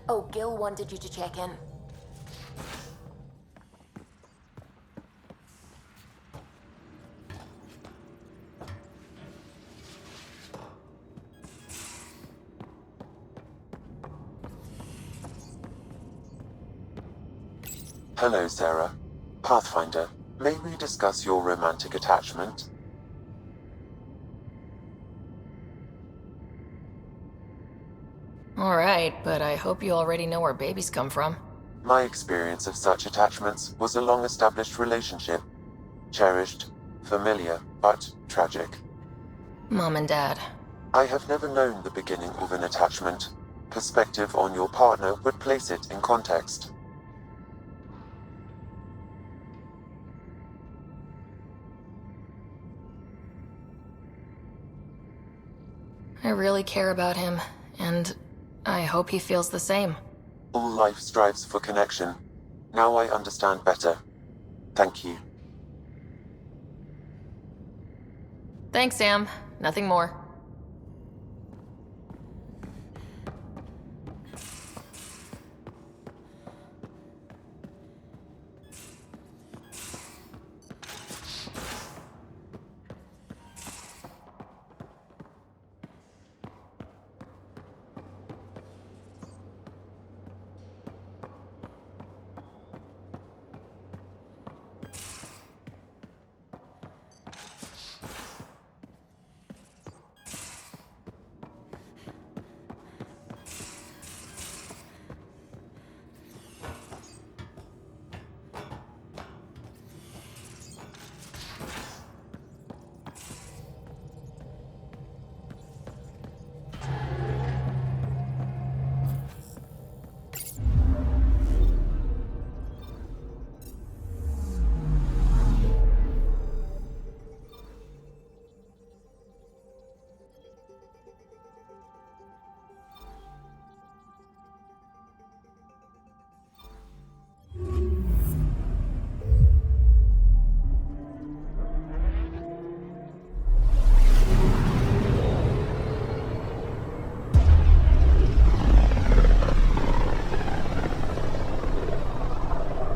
Oh, Gil wanted you to check in. Hello, Sarah. Pathfinder, may we discuss your romantic attachment? Alright, but I hope you already know where babies come from. My experience of such attachments was a long-established relationship. Cherished, familiar, but tragic. Mom and Dad. I have never known the beginning of an attachment. Perspective on your partner would place it in context. I really care about him, and I hope he feels the same. All life strives for connection. Now I understand better. Thank you. Thanks, Sam. Nothing more.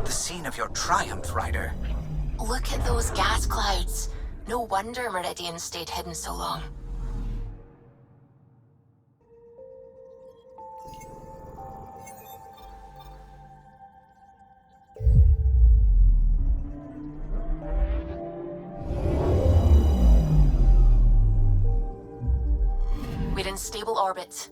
The scene of your triumph, Ryder. Look at those gas clouds. No wonder Meridian stayed hidden so long. We're in stable orbit.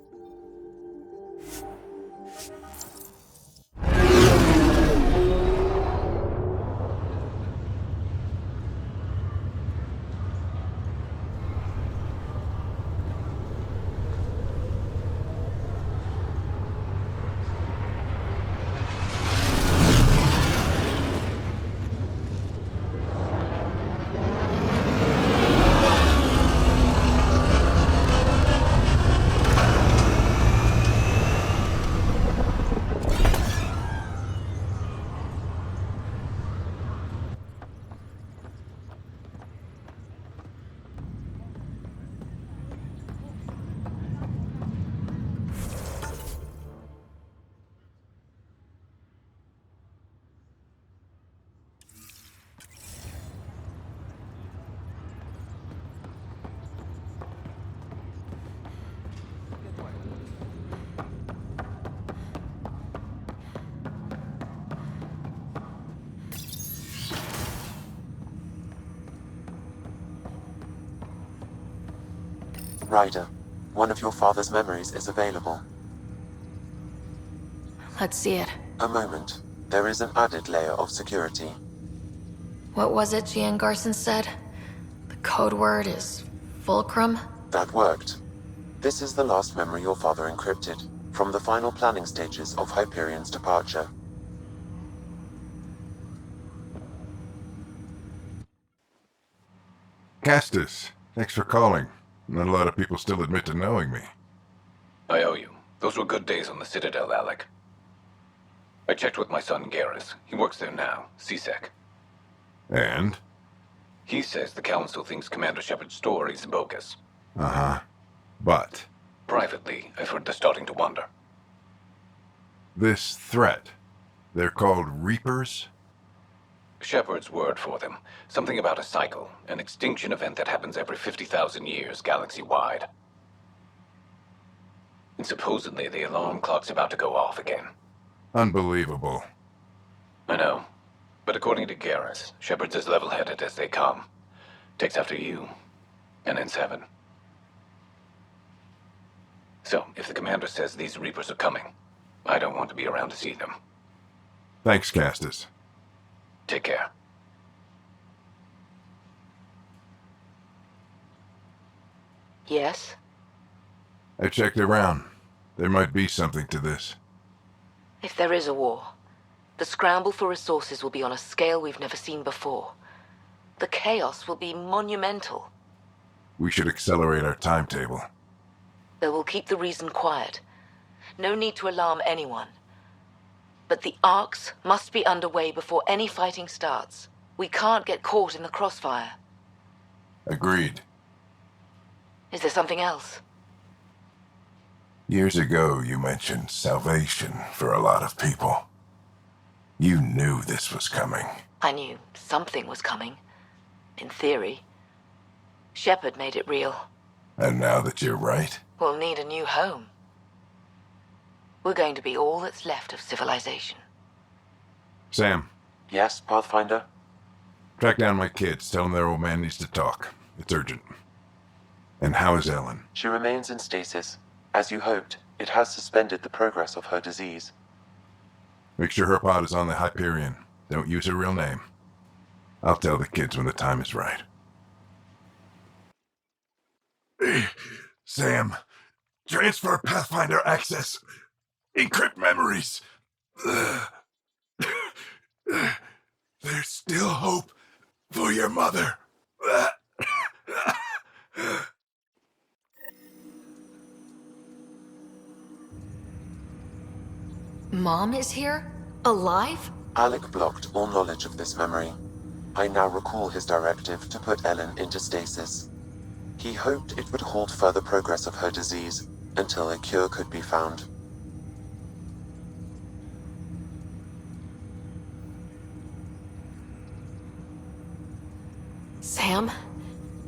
Ryder, one of your father's memories is available. Let's see it. A moment. There is an added layer of security. What was it Gian Garson said? The code word is Fulcrum? That worked. This is the last memory your father encrypted, from the final planning stages of Hyperion's departure. Castus, thanks for calling. Not a lot of people still admit to knowing me. I owe you. Those were good days on the Citadel, Alec. I checked with my son Garrus. He works there now, CSEC. And? He says the Council thinks Commander Shepard's story is bogus. Uh-huh. But? Privately, I've heard they're starting to wonder. This threat, they're called Reapers? Shepard's word for them. Something about a cycle, an extinction event that happens every 50,000 years, galaxy-wide. And supposedly the alarm clock's about to go off again. Unbelievable. I know. But according to Garrus, Shepard's as level-headed as they come. Takes after you. And N7. So, if the commander says these Reapers are coming, I don't want to be around to see them. Thanks, Castus. Take care. Yes? I checked around. There might be something to this. If there is a war, the scramble for resources will be on a scale we've never seen before. The chaos will be monumental. We should accelerate our timetable. They will keep the reason quiet. No need to alarm anyone. But the arcs must be underway before any fighting starts. We can't get caught in the crossfire. Agreed. Is there something else? Years ago, you mentioned salvation for a lot of people. You knew this was coming. I knew something was coming. In theory. Shepard made it real. And now that you're right, We'll need a new home. We're going to be all that's left of civilization. Sam, Yes, Pathfinder? track down my kids. Tell them their old man needs to talk. It's urgent. And how is Ellen? She remains in stasis. As you hoped, it has suspended the progress of her disease. Make sure her pod is on the Hyperion. Don't use her real name. I'll tell the kids when the time is right. Sam, transfer Pathfinder access. Encrypt memories. There's still hope for your mother. Mom is here? Alive? Alec blocked all knowledge of this memory. I now recall his directive to put Ellen into stasis. He hoped it would halt further progress of her disease until a cure could be found. Sam,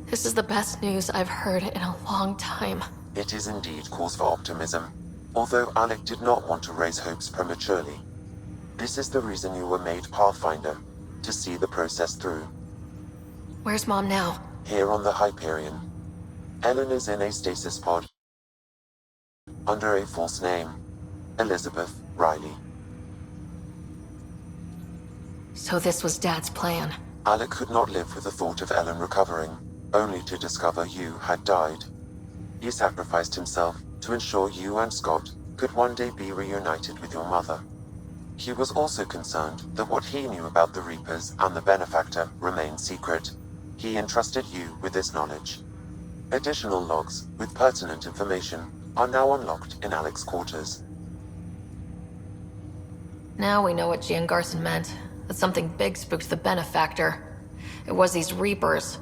this is the best news I've heard in a long time. It is indeed cause for optimism, although Alec did not want to raise hopes prematurely. This is the reason you were made Pathfinder, to see the process through. Where's Mom now? Here on the Hyperion, Ellen is in a stasis pod under a false name, Elizabeth Riley. So this was Dad's plan. Alec could not live with the thought of Ellen recovering, only to discover you had died. He sacrificed himself to ensure you and Scott could one day be reunited with your mother. He was also concerned that what he knew about the Reapers and the Benefactor remained secret. He entrusted you with this knowledge. Additional logs with pertinent information are now unlocked in Alec's quarters. Now we know what Gian Garson meant. That something big spooked the Benefactor. It was these Reapers.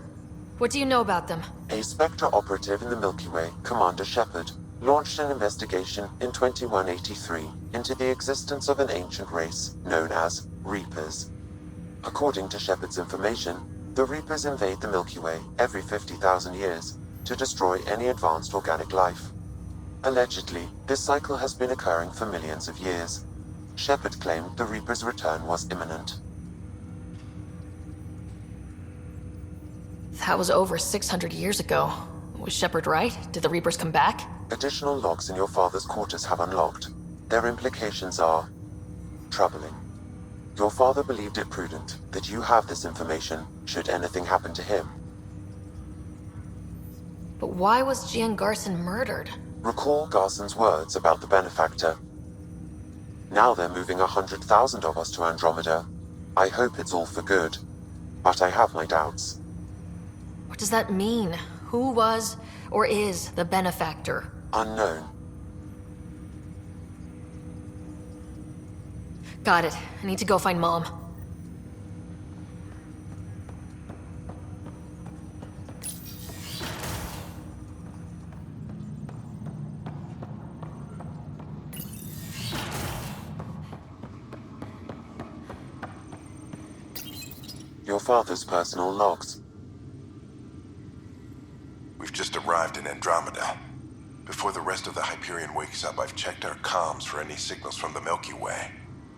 What do you know about them? A Spectre operative in the Milky Way, Commander Shepard, launched an investigation in 2183 into the existence of an ancient race known as Reapers. According to Shepard's information, the Reapers invade the Milky Way every 50,000 years to destroy any advanced organic life. Allegedly, this cycle has been occurring for millions of years. Shepard claimed the Reapers' return was imminent. That was over 600 years ago. Was Shepard right? Did the Reapers come back? Additional logs in your father's quarters have unlocked. Their implications are troubling. Your father believed it prudent that you have this information should anything happen to him. But why was Gian Garson murdered? Recall Garson's words about the Benefactor. Now they're moving 100,000 of us to Andromeda. I hope it's all for good, but I have my doubts. What does that mean? Who was or is the Benefactor? Unknown. Got it. I need to go find Mom. your father's personal logs. We've just arrived in Andromeda. Before the rest of the Hyperion wakes up, I've checked our comms for any signals from the Milky Way.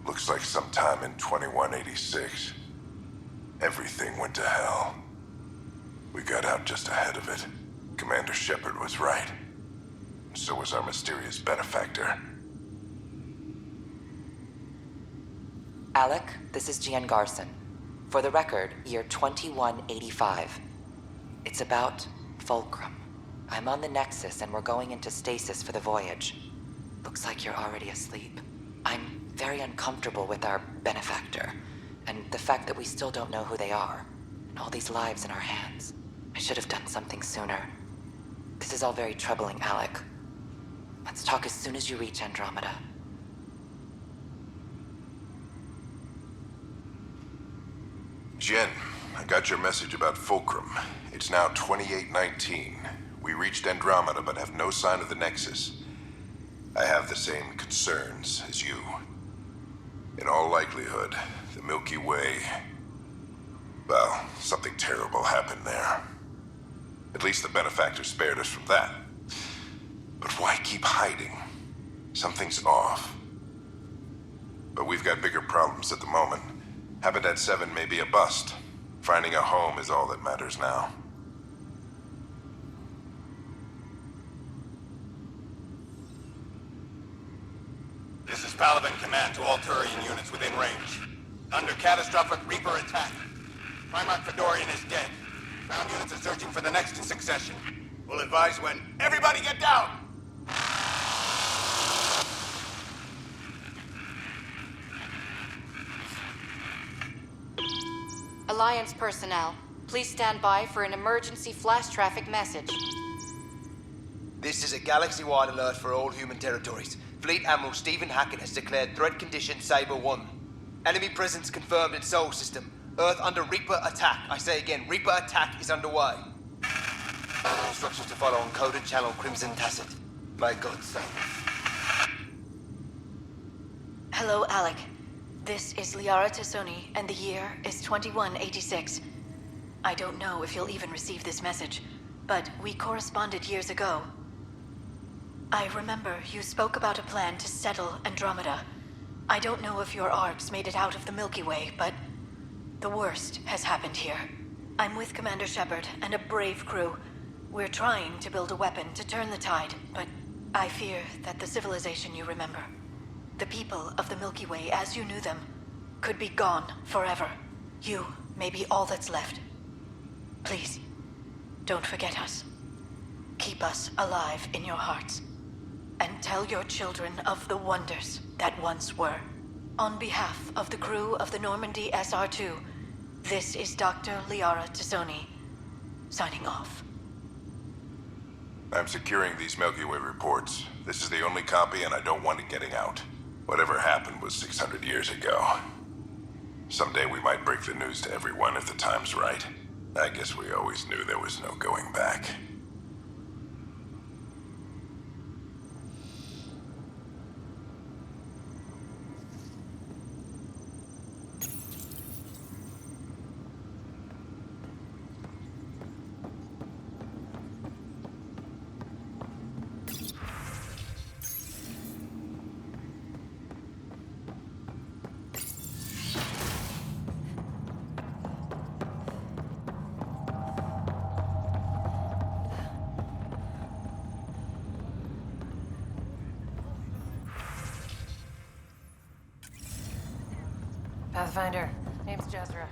Looks like sometime in 2186. Everything went to hell. We got out just ahead of it. Commander Shepard was right. So was our mysterious benefactor. Alec, this is Gian Garson. For the record, year 2185. It's about Fulcrum. I'm on the Nexus and we're going into stasis for the voyage. Looks like you're already asleep. I'm very uncomfortable with our benefactor, and the fact that we still don't know who they are, and all these lives in our hands. I should have done something sooner. This is all very troubling, Alec. Let's talk as soon as you reach Andromeda. Jen, I got your message about Fulcrum. It's now 2819. We reached Andromeda but have no sign of the Nexus. I have the same concerns as you. In all likelihood, the Milky Way... well, something terrible happened there. At least the benefactor spared us from that. But why keep hiding? Something's off. But we've got bigger problems at the moment. Habitat 7 may be a bust. Finding a home is all that matters now. This is Paladin Command to all Turian units within range. Under catastrophic Reaper attack. Primarch Fedorian is dead. Ground units are searching for the next in succession. We'll advise when. Everybody get down! Alliance personnel, please stand by for an emergency flash traffic message. This is a galaxy-wide alert for all human territories. Fleet Admiral Stephen Hackett has declared threat condition Saber 1. Enemy presence confirmed in Sol System. Earth under Reaper attack. I say again, Reaper attack is underway. Instructions to follow on coded channel Crimson Tacit. May God save us. Hello, Alec. This is Liara Tassoni, and the year is 2186. I don't know if you'll even receive this message, but we corresponded years ago. I remember you spoke about a plan to settle Andromeda. I don't know if your arcs made it out of the Milky Way, but the worst has happened here. I'm with Commander Shepard and a brave crew. We're trying to build a weapon to turn the tide, but I fear that the civilization you remember, the people of the Milky Way as you knew them, could be gone forever. You may be all that's left. Please, don't forget us. Keep us alive in your hearts. And tell your children of the wonders that once were. On behalf of the crew of the Normandy SR2, this is Dr. Liara Tassoni, signing off. I'm securing these Milky Way reports. This is the only copy and I don't want it getting out. Whatever happened was 600 years ago. Someday we might break the news to everyone if the time's right. I guess we always knew there was no going back. Pathfinder, name's Jezra.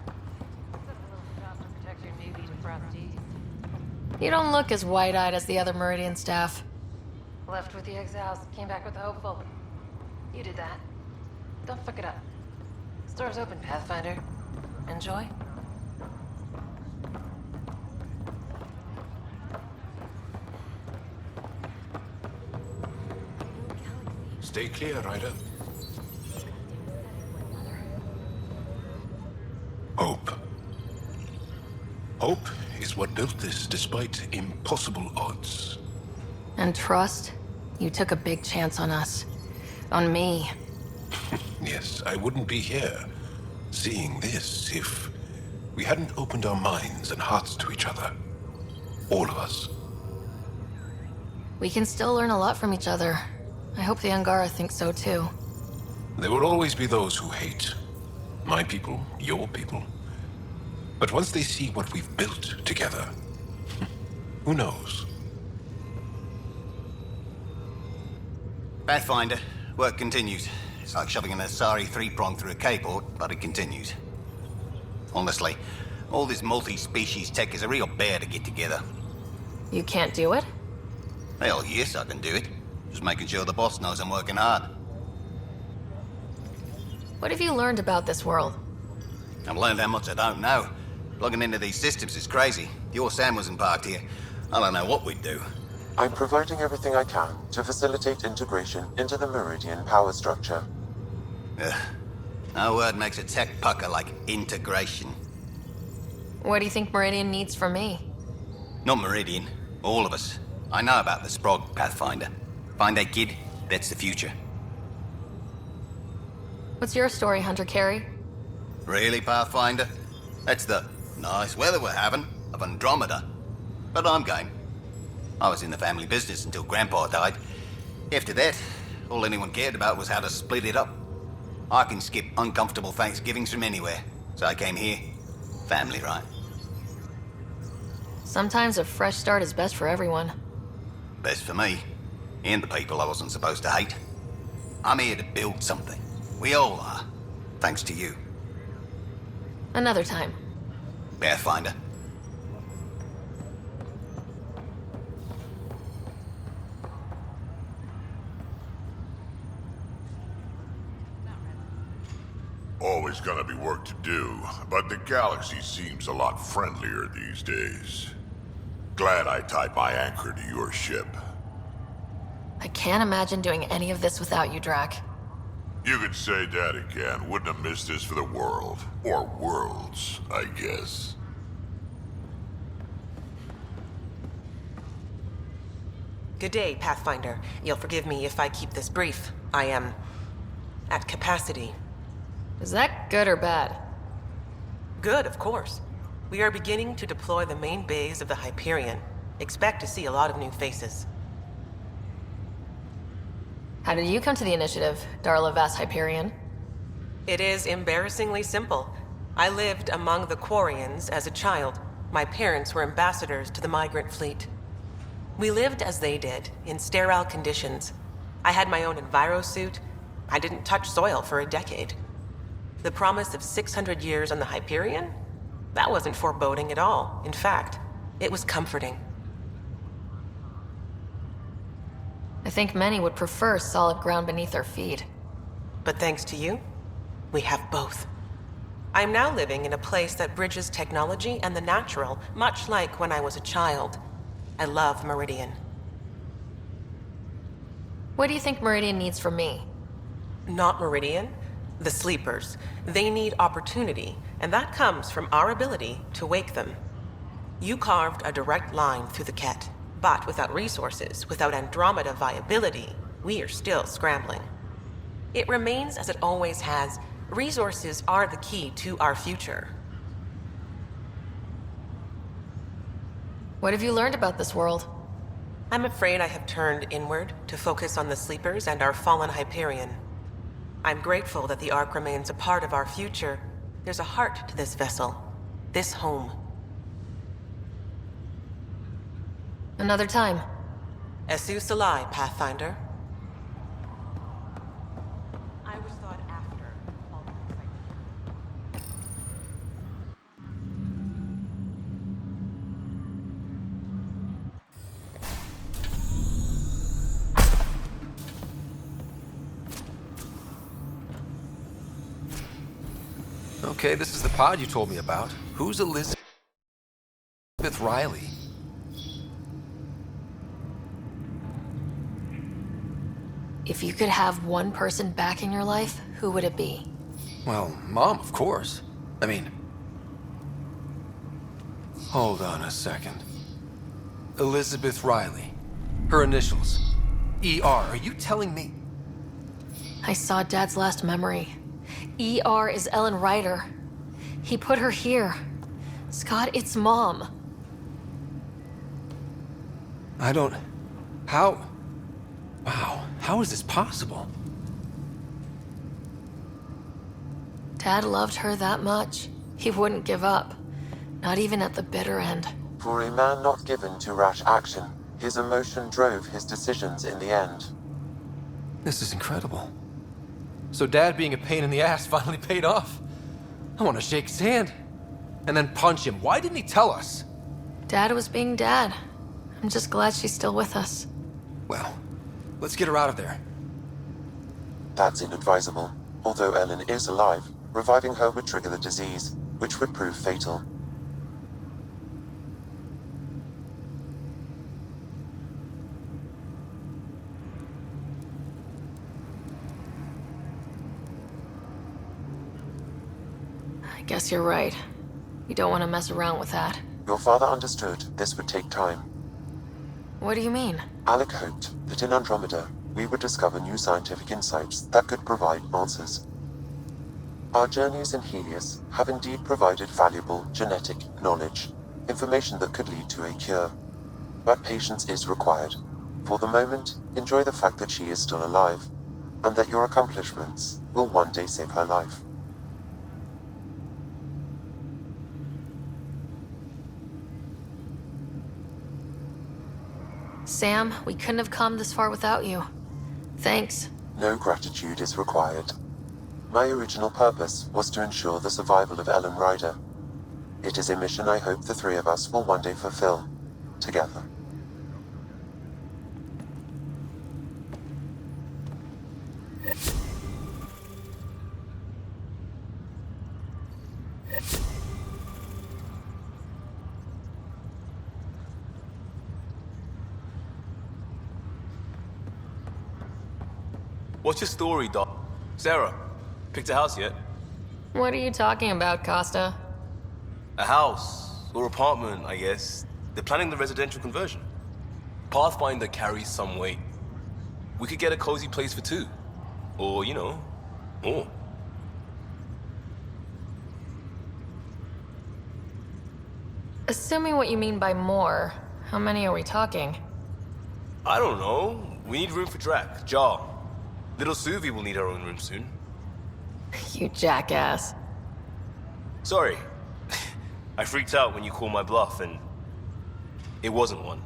You don't look as wide-eyed as the other Meridian staff. Left with the exiles, came back with the hopeful. You did that. Don't fuck it up. Store's open, Pathfinder. Enjoy. Stay clear, Ryder. Hope. Hope is what built this despite impossible odds. And trust? You took a big chance on us. On me. Yes, I wouldn't be here seeing this if We hadn't opened our minds and hearts to each other. All of us. We can still learn a lot from each other. I hope the Angara think so too. There will always be those who hate. My people, your people. But once they see what we've built together, who knows? Pathfinder, work continues. It's like shoving an Asari three-prong through a K-port, but it continues. Honestly, all this multi-species tech is a real bear to get together. You can't do it? Hell, yes, I can do it. Just making sure the boss knows I'm working hard. What have you learned about this world? I've learned how much I don't know. Plugging into these systems is crazy. If your Sam wasn't parked here, I don't know what we'd do. I'm providing everything I can to facilitate integration into the Meridian power structure. Ugh. No word makes a tech pucker like integration. What do you think Meridian needs from me? Not Meridian. All of us. I know about the Sprog, Pathfinder. Find that kid, that's the future. What's your story, Hunter Carey? Really, Pathfinder? That's the nice weather we're having of Andromeda. But I'm game. I was in the family business until Grandpa died. After that, all anyone cared about was how to split it up. I can skip uncomfortable Thanksgivings from anywhere, so I came here. Family, right? Sometimes a fresh start is best for everyone. Best for me, and the people I wasn't supposed to hate. I'm here to build something. We all are, thanks to you. Another time. Pathfinder. Always gonna be work to do, but the galaxy seems a lot friendlier these days. Glad I tied my anchor to your ship. I can't imagine doing any of this without you, Drac. You could say that again. Wouldn't have missed this for the world. Or worlds, I guess. Good day, Pathfinder. You'll forgive me if I keep this brief. I am at capacity. Is that good or bad? Good, of course. We are beginning to deploy the main bays of the Hyperion. Expect to see a lot of new faces. How did you come to the initiative, Darla Vast Hyperion? It is embarrassingly simple. I lived among the Quarians as a child. My parents were ambassadors to the migrant fleet. We lived as they did, in sterile conditions. I had my own envirosuit. I didn't touch soil for a decade. The promise of 600 years on the Hyperion? That wasn't foreboding at all. In fact, it was comforting. I think many would prefer solid ground beneath their feet. But thanks to you, we have both. I'm now living in a place that bridges technology and the natural, much like when I was a child. I love Meridian. What do you think Meridian needs from me? Not Meridian. The Sleepers. They need opportunity, and that comes from our ability to wake them. You carved a direct line through the Ket, but without resources, without Andromeda viability, we are still scrambling. It remains as it always has. Resources are the key to our future. What have you learned about this world? I'm afraid I have turned inward to focus on the Sleepers and our fallen Hyperion. I'm grateful that the Ark remains a part of our future. There's a heart to this vessel, this home. Another time. Esu Salai, Pathfinder. I was thought after all the Okay, this is the pod you told me about. Who's Elizabeth Riley? If you could have one person back in your life, who would it be? Well, Mom, of course. I mean... Hold on a second. Elizabeth Riley. Her initials. ER, are you telling me? I saw Dad's last memory. ER is Ellen Ryder. He put her here. Scott, it's Mom. I don't... How... Wow, how is this possible? Dad loved her that much. He wouldn't give up. Not even at the bitter end. For a man not given to rash action, his emotion drove his decisions in the end. This is incredible. So Dad being a pain in the ass finally paid off. I want to shake his hand. And then punch him. Why didn't he tell us? Dad was being Dad. I'm just glad she's still with us. Well, let's get her out of there. That's inadvisable. Although Ellen is alive, reviving her would trigger the disease, which would prove fatal. I guess you're right. You don't want to mess around with that. Your father understood this would take time. What do you mean? Alec hoped that in Andromeda, we would discover new scientific insights that could provide answers. Our journeys in Helios have indeed provided valuable genetic knowledge, information that could lead to a cure. But patience is required. For the moment, enjoy the fact that she is still alive, and that your accomplishments will one day save her life. Sam, we couldn't have come this far without you. Thanks. No gratitude is required. My original purpose was to ensure the survival of Ellen Ryder. It is a mission I hope the three of us will one day fulfill, together. What's your story, Doc? Sarah, picked a house yet? What are you talking about, Costa? A house, or apartment, I guess. They're planning the residential conversion. Pathfinder carries some weight. We could get a cozy place for two. Or, you know, more. Assuming what you mean by more, how many are we talking? I don't know. We need room for Drac, Jar. Little Suvi will need her own room soon. You jackass. Sorry. I freaked out when you called my bluff, and it wasn't one.